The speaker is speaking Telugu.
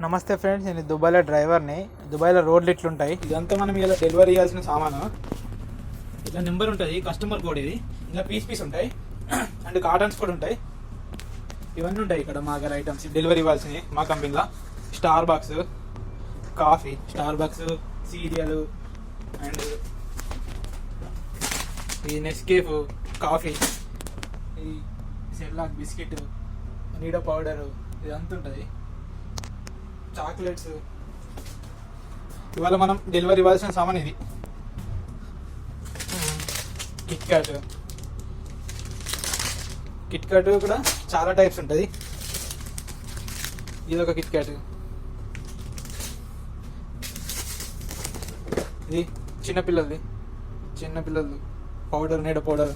నమస్తే ఫ్రెండ్స్, నేను దుబాయ్లో డ్రైవర్ని. దుబాయ్లో రోడ్లు ఇట్లుంటాయి. ఇదంతా మనం ఇలా డెలివరీ చేయాల్సిన సామాను. ఇట్లా నెంబర్ ఉంటుంది, కస్టమర్ కోడ్ ఇది. ఇలా పీస్ ఉంటాయి అండ్ కాటన్స్ కూడా ఉంటాయి. ఇవన్నీ ఉంటాయి ఇక్కడ మా దగ్గర ఐటమ్స్ డెలివరీ ఇవ్వాల్సినవి మా కంపెనీలో. Star box coffee, star box serial and ఈ నెస్కేఫ్ కాఫీ, ఈ సెర్లాక్ బిస్కెట్, నీడో పౌడరు, ఇదంతా ఉంటుంది. చాక్లెట్స్. ఇవాళ మనం డెలివరీ ఇవ్వాల్సిన సామాన్ ఇది. కిట్ క్యాట్ కూడా చాలా టైప్స్ ఉంటుంది. ఇది ఒక కిట్ క్యాట్. ఇది చిన్నపిల్లలది పౌడర్, నీడ పౌడర్.